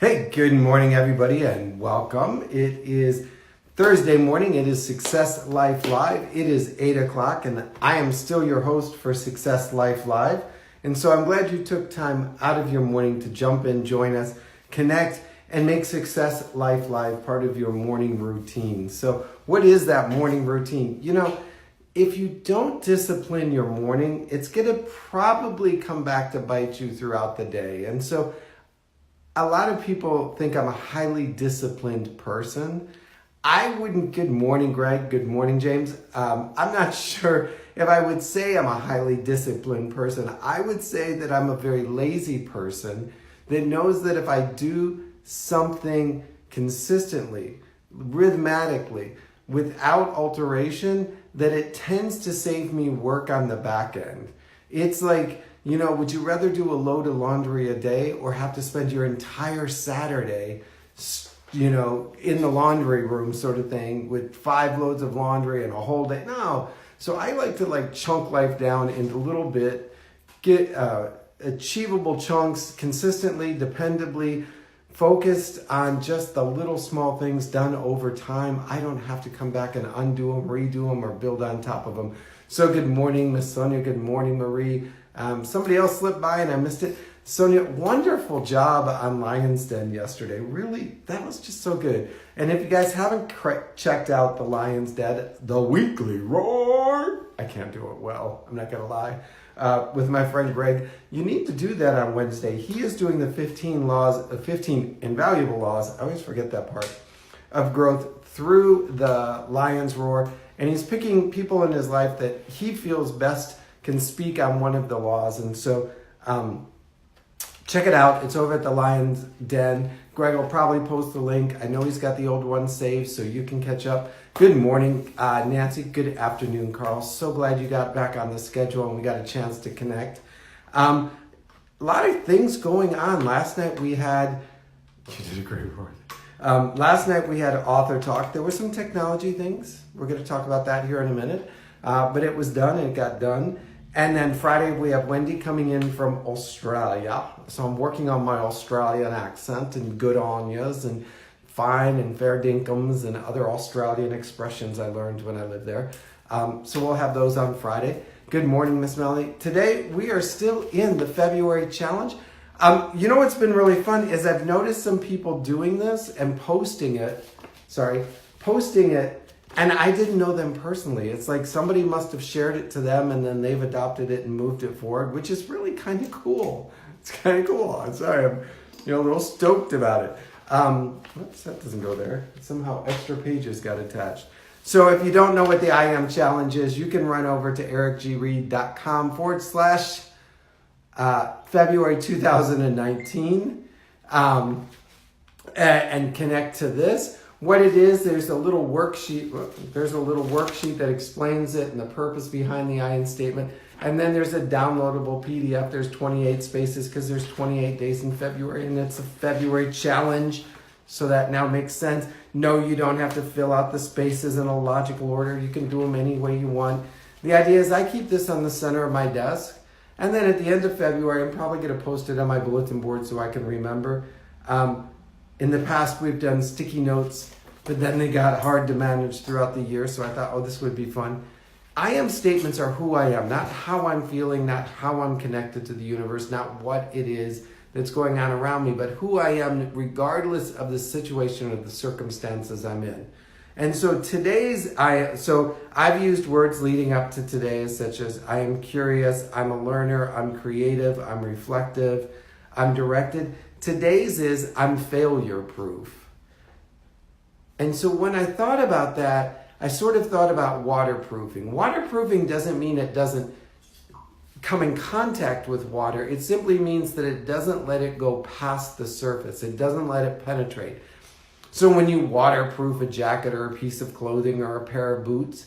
Hey, good morning, everybody, and welcome. It is Thursday morning. It is Success Life Live. It is 8 o'clock, and I am still your host for Success Life Live. And so I'm glad you took time out of your morning to jump in, join us, connect, and make Success Life Live part of your morning routine. So what is that morning routine? You know, if you don't discipline your morning, it's going to probably come back to bite you throughout the day. And so a lot of people think I'm a highly disciplined person. I wouldn't. Good morning, Greg. Good morning, James. I'm not sure if I would say I'm a highly disciplined person. I would say that I'm a very lazy person that knows that if I do something consistently, rhythmically, without alteration, that it tends to save me work on the back end. It's like, you know, would you rather do a load of laundry a day or have to spend your entire Saturday, you know, in the laundry room sort of thing with 5 loads of laundry and a whole day? No. So I like to chunk life down into a little bit, get achievable chunks consistently, dependably, focused on just the little small things done over time. I don't have to come back and undo them, redo them, or build on top of them. So good morning, Miss Sonia. Good morning, Marie. Somebody else slipped by and I missed it. Sonia, wonderful job on Lion's Den yesterday. Really, that was just so good. And if you guys haven't checked out the Lion's Den, the weekly roar, I can't do it well, I'm not going to lie, with my friend Greg, you need to do that on Wednesday. He is doing the 15 invaluable laws, I always forget that part, of growth through the Lion's Roar. And he's picking people in his life that he feels best can speak on one of the laws. And so check it out. It's over at the Lion's Den. Greg will probably post the link. I know he's got the old one saved so you can catch up. Good morning, Nancy. Good afternoon, Carl. So glad you got back on the schedule and we got a chance to connect. A lot of things going on. Last night we had, you did a great work. Last night we had author talk. There were some technology things. We're going to talk about that here in a minute. But it was done and it got done. And then Friday we have Wendy coming in from Australia. So I'm working on my Australian accent and good on yous and fine and fair dinkum and other Australian expressions I learned when I lived there. So we'll have those on Friday. Good morning, Miss Melanie. Today we are still in the February challenge. You know what's been really fun is I've noticed some people doing this and posting it, and I didn't know them personally. It's like somebody must have shared it to them and then they've adopted it and moved it forward, which is really kind of cool. It's kind of cool. I'm sorry, I'm a little stoked about it. Oops, that doesn't go there. Somehow extra pages got attached. So if you don't know what the I Am Challenge is, you can run over to ericgreed.com/February 2019 and connect to this. What it is, there's a little worksheet that explains it and the purpose behind the I Am statement. And then there's a downloadable PDF. There's 28 spaces because there's 28 days in February and it's a February challenge. So that now makes sense. No, you don't have to fill out the spaces in a logical order. You can do them any way you want. The idea is I keep this on the center of my desk. And then at the end of February, I'm probably going to post it on my bulletin board so I can remember. In the past, we've done sticky notes, but then they got hard to manage throughout the year. So I thought, oh, this would be fun. I am statements are who I am, not how I'm feeling, not how I'm connected to the universe, not what it is that's going on around me, but who I am regardless of the situation or the circumstances I'm in. And so I've used words leading up to today such as I am curious, I'm a learner, I'm creative, I'm reflective, I'm directed. Today's is I'm failure proof. And so when I thought about that, I sort of thought about waterproofing. Waterproofing doesn't mean it doesn't come in contact with water. It simply means that it doesn't let it go past the surface. It doesn't let it penetrate. So when you waterproof a jacket or a piece of clothing or a pair of boots,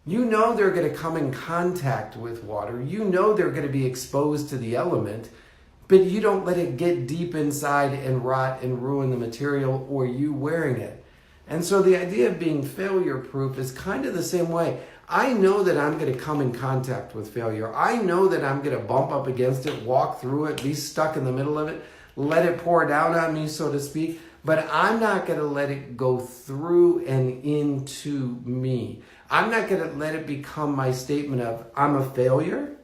you know they're going to come in contact with water. You know they're going to be exposed to the element, but you don't let it get deep inside and rot and ruin the material or you wearing it. And so the idea of being failure proof is kind of the same way. I know that I'm going to come in contact with failure. I know that I'm going to bump up against it, walk through it, be stuck in the middle of it. let it pour down on me, so to speak, but I'm not going to let it go through and into me. I'm not going to let it become my statement of I'm a failure,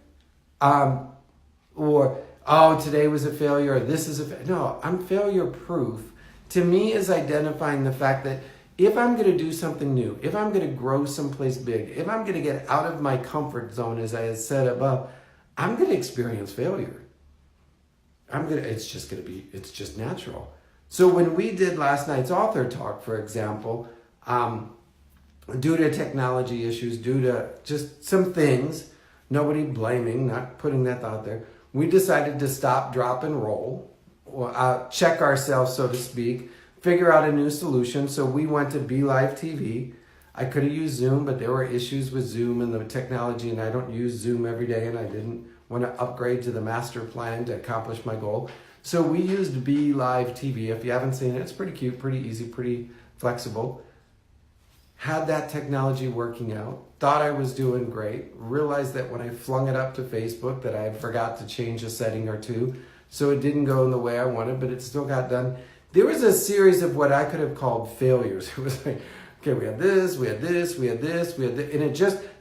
or oh, today was a failure, or this is no, I'm failure proof. To me is identifying the fact that if I'm going to do something new, if I'm going to grow someplace big, if I'm going to get out of my comfort zone, as I had said above, I'm going to experience failure. It's just natural. So when we did last night's author talk, for example, due to technology issues, due to just some things, nobody blaming, not putting that out there, we decided to stop, drop, and roll, check ourselves, so to speak, figure out a new solution. So we went to Be Live TV. I could have used Zoom, but there were issues with Zoom and the technology, and I don't use Zoom every day, and I didn't want to upgrade to the master plan to accomplish my goal. So we used Be Live TV. If you haven't seen it, it's pretty cute, pretty easy, pretty flexible. Had that technology working out, thought I was doing great, realized that when I flung it up to Facebook that I had forgot to change a setting or two, so it didn't go in the way I wanted, but it still got done. There was a series of what I could have called failures. It was like, okay, we had this, we had this, we had this, we had this, and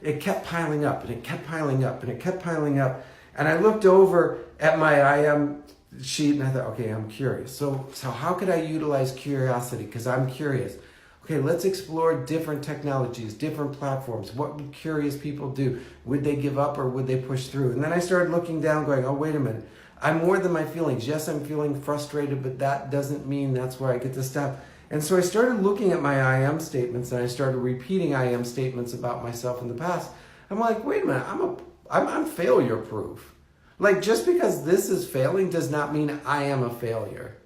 it kept piling up, and it kept piling up, and it kept piling up. And I looked over at my IM sheet, and I thought, okay, I'm curious. So how could I utilize curiosity? Because I'm curious. Okay, let's explore different technologies, different platforms. What would curious people do? Would they give up or would they push through? And then I started looking down going, oh, wait a minute. I'm more than my feelings. Yes, I'm feeling frustrated, but that doesn't mean that's where I get to stop. And so I started looking at my I am statements, and I started repeating I am statements about myself in the past. I'm like, wait a minute, I'm failure proof. Like, just because this is failing does not mean I am a failure.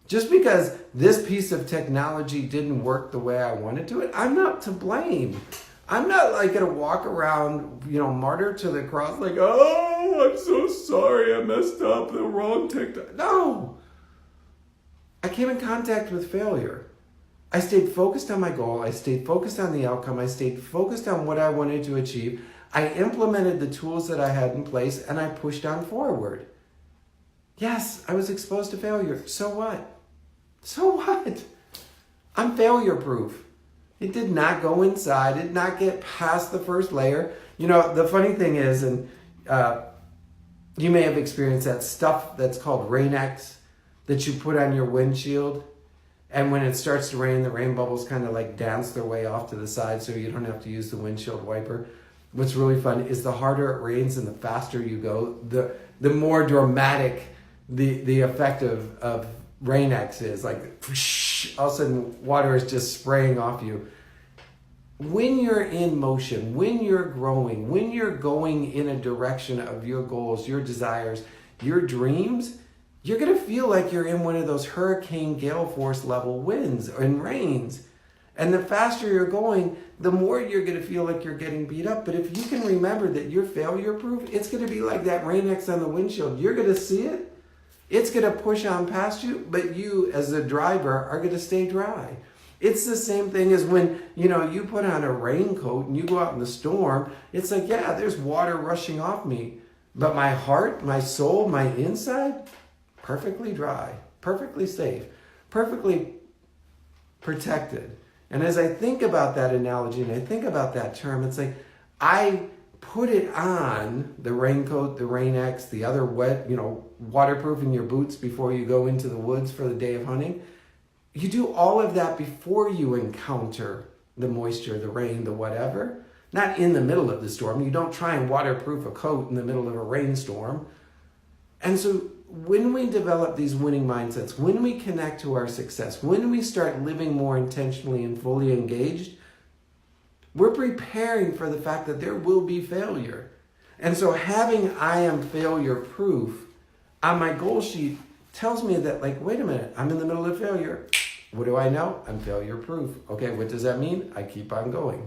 Just because this piece of technology didn't work the way I wanted to, I'm not to blame. I'm not like going to walk around, martyr to the cross like, oh, I'm so sorry, I messed up, the wrong technology. No. I came in contact with failure. I stayed focused on my goal. I stayed focused on the outcome. I stayed focused on what I wanted to achieve. I implemented the tools that I had in place, and I pushed on forward. Yes, I was exposed to failure. So what? So what? I'm failure proof. It did not go inside. It did not get past the first layer. The funny thing is, and you may have experienced that stuff that's called Rain-X that you put on your windshield. And when it starts to rain, the rain bubbles kind of like dance their way off to the side so you don't have to use the windshield wiper. What's really fun is the harder it rains and the faster you go, the more dramatic the effect of Rain-X is. Like, whoosh, all of a sudden water is just spraying off you. When you're in motion, when you're growing, when you're going in a direction of your goals, your desires, your dreams, you're going to feel like you're in one of those hurricane gale force level winds and rains. And the faster you're going, the more you're going to feel like you're getting beat up. But if you can remember that you're failure proof, it's going to be like that Rain-X on the windshield. You're going to see it. It's going to push on past you, but you as the driver are going to stay dry. It's the same thing as when, you put on a raincoat and you go out in the storm. It's like, yeah, there's water rushing off me, but my heart, my soul, my inside, perfectly dry, perfectly safe, perfectly protected. And as I think about that analogy and I think about that term, it's like I put it on, the raincoat, the Rain-X, the other wet, waterproofing your boots before you go into the woods for the day of hunting. You do all of that before you encounter the moisture, the rain, the whatever. Not in the middle of the storm. You don't try and waterproof a coat in the middle of a rainstorm. And so when we develop these winning mindsets, when we connect to our success, when we start living more intentionally and fully engaged, we're preparing for the fact that there will be failure. And so having I am failure proof on my goal sheet tells me that, like, wait a minute, I'm in the middle of failure. What do I know? I'm failure proof. Okay, what does that mean? I keep on going.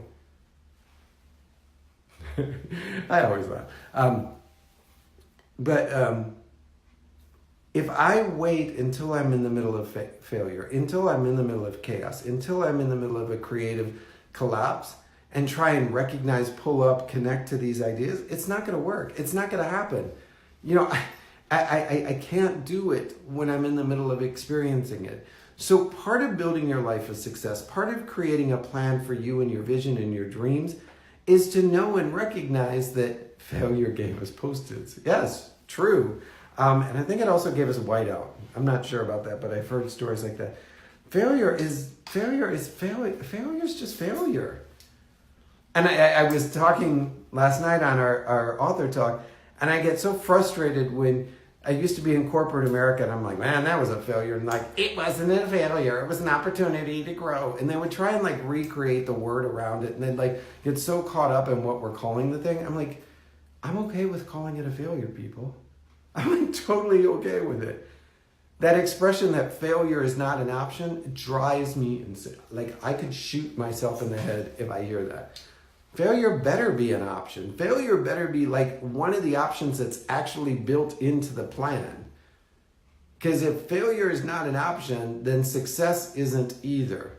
I always laugh. But if I wait until I'm in the middle of failure, until I'm in the middle of chaos, until I'm in the middle of a creative collapse, and try and recognize, pull up, connect to these ideas, it's not going to work. It's not going to happen. I can't do it when I'm in the middle of experiencing it. So part of building your life of success, part of creating a plan for you and your vision and your dreams is to know and recognize that failure gave us Post-its. Yes, true. And I think it also gave us whiteout. I'm not sure about that, but I've heard stories like that. Failure is failure. Failure is just failure. And I was talking last night on our author talk, and I get so frustrated when I used to be in corporate America, and I'm like, man, that was a failure. And like, it wasn't a failure. It was an opportunity to grow. And they would try and like recreate the word around it, and then like get so caught up in what we're calling the thing. I'm like, I'm okay with calling it a failure, people. I'm like totally okay with it. That expression that failure is not an option drives me insane. Like I could shoot myself in the head if I hear that. Failure better be an option. Failure better be like one of the options that's actually built into the plan. Because if failure is not an option, then success isn't either.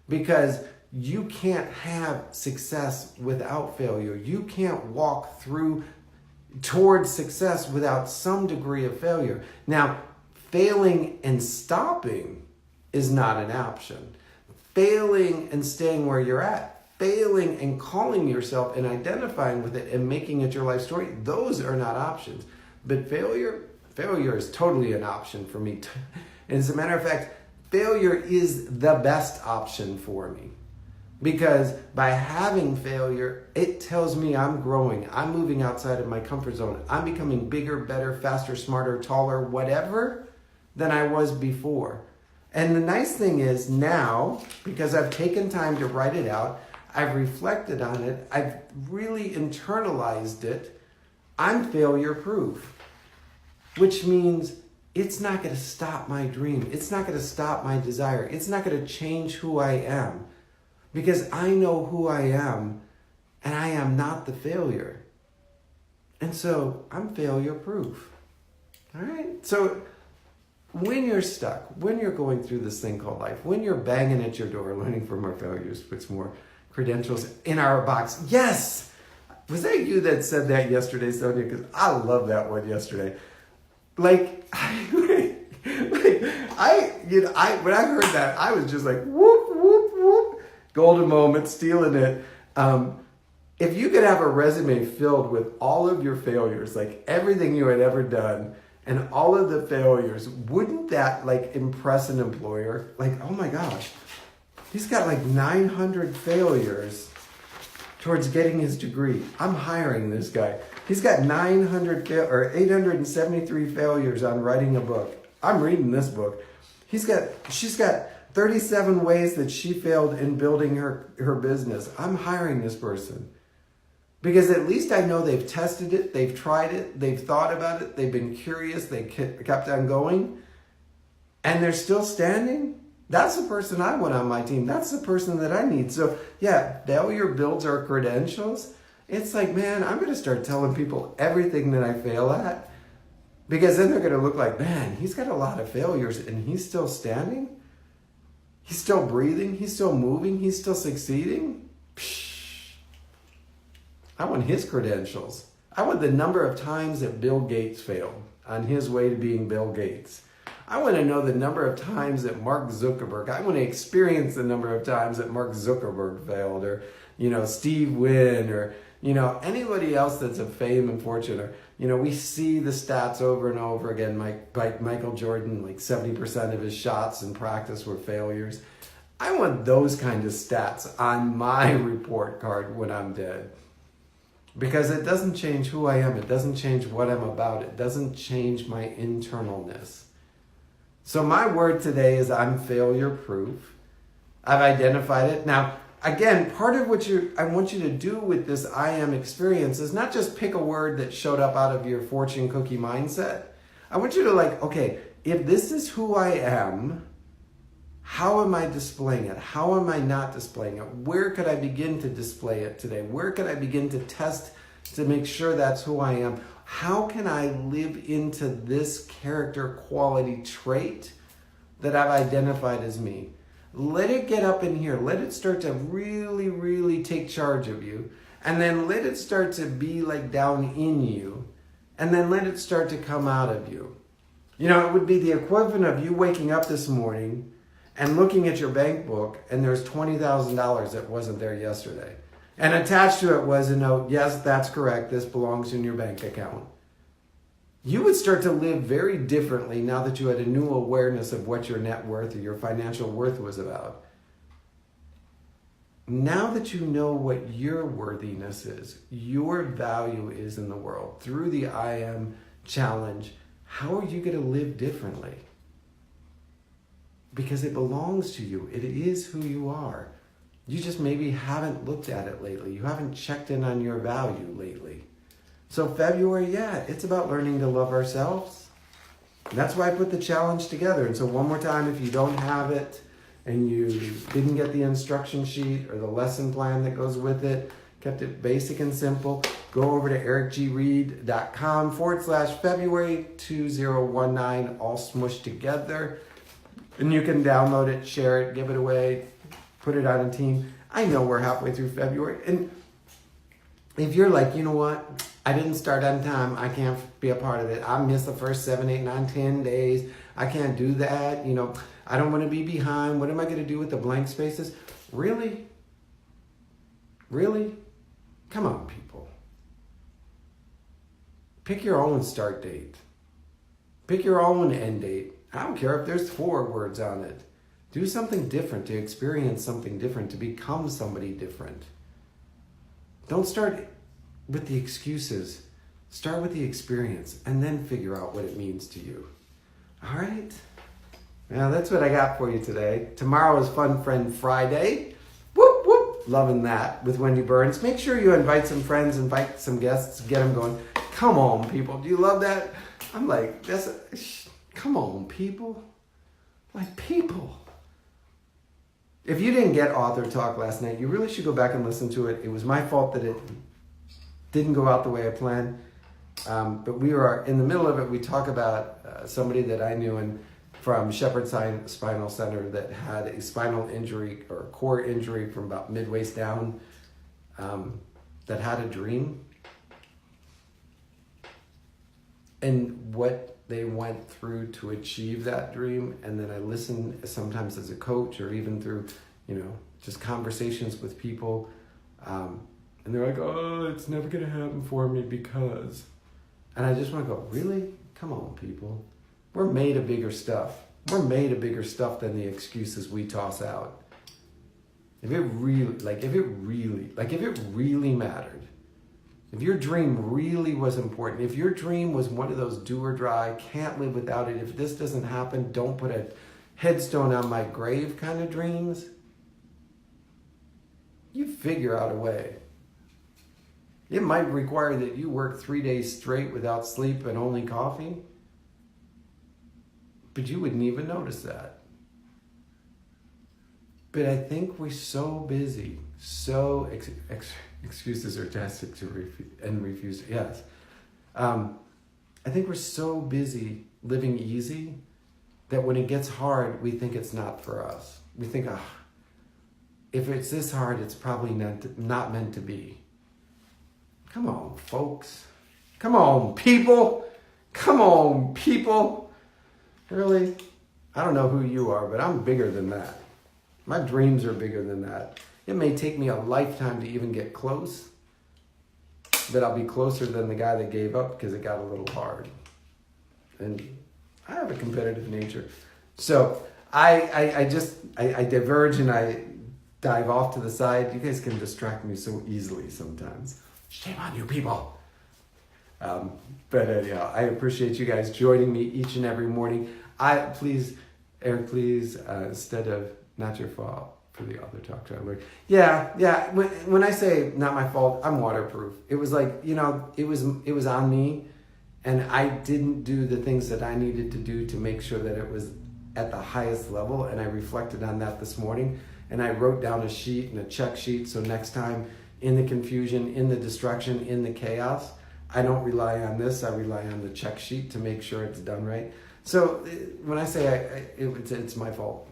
Because you can't have success without failure. You can't walk towards success without some degree of failure. Now, failing and stopping is not an option. Failing and staying where you're at, failing and calling yourself and identifying with it and making it your life story, those are not options. But failure is totally an option for me. And as a matter of fact, failure is the best option for me. Because by having failure, it tells me I'm growing. I'm moving outside of my comfort zone. I'm becoming bigger, better, faster, smarter, taller, whatever than I was before. And the nice thing is now, because I've taken time to write it out, I've reflected on it, I've really internalized it, I'm failure proof. Which means it's not going to stop my dream. It's not going to stop my desire. It's not going to change who I am. Because I know who I am, and I am not the failure. And so I'm failure proof. All right? So when you're stuck, when you're going through this thing called life, when you're banging at your door, learning from our failures, puts more credentials in our box. Yes! Was that you that said that yesterday, Sonia? Because I love that one yesterday. When I heard that, I was just like, whoop, whoop, whoop. Golden moment, stealing it. If you could have a resume filled with all of your failures, like everything you had ever done, and all of the failures, wouldn't that like impress an employer? Like, oh my gosh, he's got like 900 failures towards getting his degree. I'm hiring this guy. He's got 873 failures on writing a book. I'm reading this book. She's got 37 ways that she failed in building her business. I'm hiring this person. Because at least I know they've tested it, they've tried it, they've thought about it, they've been curious, they kept on going, and they're still standing. That's the person I want on my team. That's the person that I need. So yeah, failure builds our credentials. It's like, man, I'm going to start telling people everything that I fail at. Because then they're going to look like, man, he's got a lot of failures and he's still standing. He's still breathing. He's still moving. He's still succeeding. Psh. I want his credentials. I want the number of times that Bill Gates failed on his way to being Bill Gates. I want to know the number of times that Mark Zuckerberg, I want to experience the number of times that Mark Zuckerberg failed, or, Steve Wynn, or, anybody else that's of fame and fortune. Or, we see the stats over and over again. Michael Jordan, like 70% of his shots in practice were failures. I want those kind of stats on my report card when I'm dead. Because it doesn't change who I am. It doesn't change what I'm about. It doesn't change my internalness. So my word today is I'm failure proof. I've identified it. Now, again, part of what I want you to do with this I am experience is not just pick a word that showed up out of your fortune cookie mindset. I want you to okay, if this is who I am, how am I displaying it? How am I not displaying it? Where could I begin to display it today? Where could I begin to test to make sure that's who I am? How can I live into this character quality trait that I've identified as me? Let it get up in here. Let it start to really, really take charge of you. And then let it start to be down in you. and then let it start to come out of you. It would be the equivalent of you waking up this morning and looking at your bank book and there's $20,000 that wasn't there yesterday. And attached to it was a note, yes, that's correct, this belongs in your bank account. You would start to live very differently now that you had a new awareness of what your net worth or your financial worth was about. Now that you know what your worthiness is, your value is in the world, through the I Am Challenge, how are you going to live differently? Because it belongs to you. It is who you are. You just maybe haven't looked at it lately. You haven't checked in on your value lately. So February, it's about learning to love ourselves. And that's why I put the challenge together. And so one more time, if you don't have it and you didn't get the instruction sheet or the lesson plan that goes with it, kept it basic and simple, go over to ericgreid.com/February 2019, all smushed together. And you can download it, share it, give it away, put it on a team. I know we're halfway through February. And if you're like, you know what? I didn't start on time. I can't be a part of it. I missed the first 7, 8, 9, 10 days. I can't do that. I don't want to be behind. What am I going to do with the blank spaces? Really? Really? Come on, people. Pick your own start date. Pick your own end date. I don't care if there's 4 words on it. Do something different to experience something different, to become somebody different. Don't start with the excuses. Start with the experience and then figure out what it means to you. All right? Now that's what I got for you today. Tomorrow is Fun Friend Friday. Whoop, whoop. Loving that with Wendy Burns. Make sure you invite some friends, invite some guests, get them going. Come on, people. Do you love that? I'm like, come on, people. Like, people. If you didn't get Author Talk last night, you really should go back and listen to it. It was my fault that it didn't go out the way I planned. But we were in the middle of it. We talk about somebody that I knew from Shepherd Spinal Center that had a spinal injury or a core injury from about mid-waist down, that had a dream. And what they went through to achieve that dream. And then I listen sometimes as a coach or even through, just conversations with people. And they're like, oh, it's never going to happen for me because. And I just want to go, really? Come on, people. We're made of bigger stuff. We're made of bigger stuff than the excuses we toss out. If it really mattered, if your dream really was important, if your dream was one of those do or die, can't live without it, if this doesn't happen, don't put a headstone on my grave kind of dreams, you figure out a way. It might require that you work 3 days straight without sleep and only coffee, but you wouldn't even notice that. But I think we're so busy, excuses are tested to refuse. Yes. I think we're so busy living easy that when it gets hard, we think it's not for us. We think, if it's this hard, it's probably not meant to be. Come on, folks. Come on, people. Come on, people. Really? I don't know who you are, but I'm bigger than that. My dreams are bigger than that. It may take me a lifetime to even get close, but I'll be closer than the guy that gave up because it got a little hard. And I have a competitive nature. So I diverge and I dive off to the side. You guys can distract me so easily sometimes. Shame on you people. But anyhow, I appreciate you guys joining me each and every morning. Eric, please, instead of not your fault for the Author Talk to I learned. Yeah. When I say not my fault, I'm waterproof. It was like, it was on me, and I didn't do the things that I needed to do to make sure that it was at the highest level. And I reflected on that this morning, and I wrote down a sheet and a check sheet. So next time, in the confusion, in the distraction, in the chaos, I don't rely on this. I rely on the check sheet to make sure it's done right. So when I say it's my fault,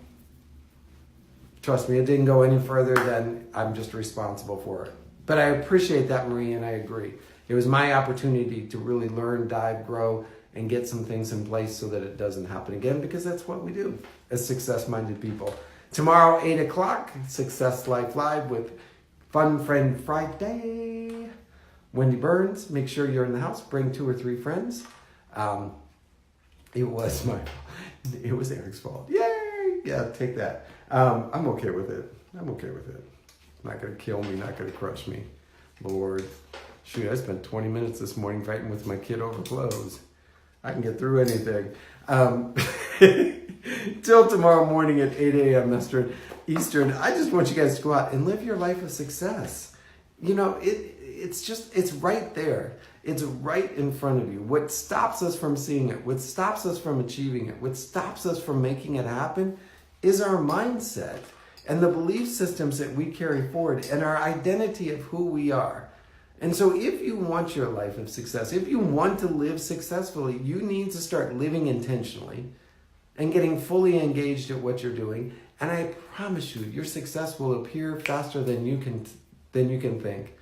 trust me, it didn't go any further than I'm just responsible for it. But I appreciate that, Marie, and I agree. It was my opportunity to really learn, dive, grow, and get some things in place so that it doesn't happen again, because that's what we do as success-minded people. Tomorrow, 8 o'clock, Success Life Live with Fun Friend Friday. Wendy Burns, make sure you're in the house. Bring 2 or 3 friends. It was Eric's fault. Yay! Yeah, take that. I'm okay with it. Not going to kill me, not going to crush me. Lord. Shoot, I spent 20 minutes this morning fighting with my kid over clothes. I can get through anything. Till tomorrow morning at 8 a.m. Eastern, I just want you guys to go out and live your life of success. You know, it's right there. It's right in front of you. What stops us from seeing it, what stops us from achieving it, what stops us from making it happen is our mindset and the belief systems that we carry forward and our identity of who we are. And so if you want your life of success, if you want to live successfully, you need to start living intentionally and getting fully engaged at what you're doing. And I promise you, your success will appear faster than you can think.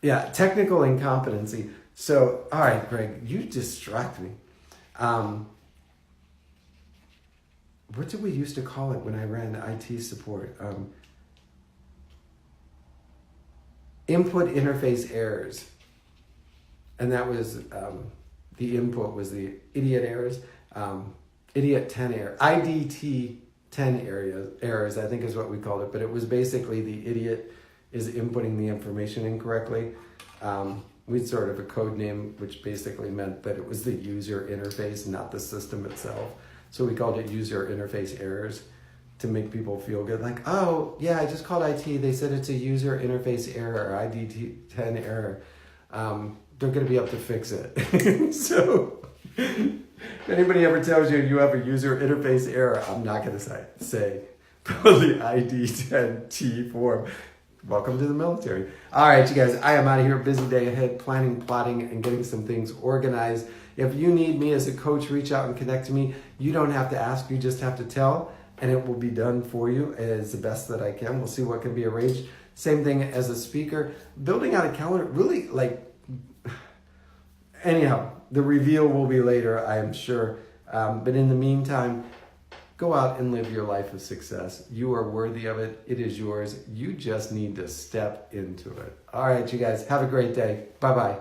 Yeah, technical incompetency. So, all right, Greg, you distract me. What did we used to call it when I ran IT support? Input interface errors. And that was, the input was the idiot errors. Idiot 10 error. IDT 10 errors, I think is what we called it. But it was basically the idiot is inputting the information incorrectly. We had sort of a code name, which basically meant that it was the user interface, not the system itself. So we called it user interface errors to make people feel good. Like, oh, yeah, I just called IT. They said it's a user interface error, IDT10 error. They're going to be able to fix it. So if anybody ever tells you you have a user interface error, I'm not going to say fill the ID10T form. Welcome to the military. All right, you guys, I am out of here. Busy day ahead, planning, plotting, and getting some things organized. If you need me as a coach, reach out and connect to me. You don't have to ask, you just have to tell, and it will be done for you as the best that I can. We'll see what can be arranged. Same thing as a speaker. Building out a calendar, really anyhow, the reveal will be later, I am sure. But in the meantime, go out and live your life of success. You are worthy of it. It is yours. You just need to step into it. All right, you guys, have a great day. Bye-bye.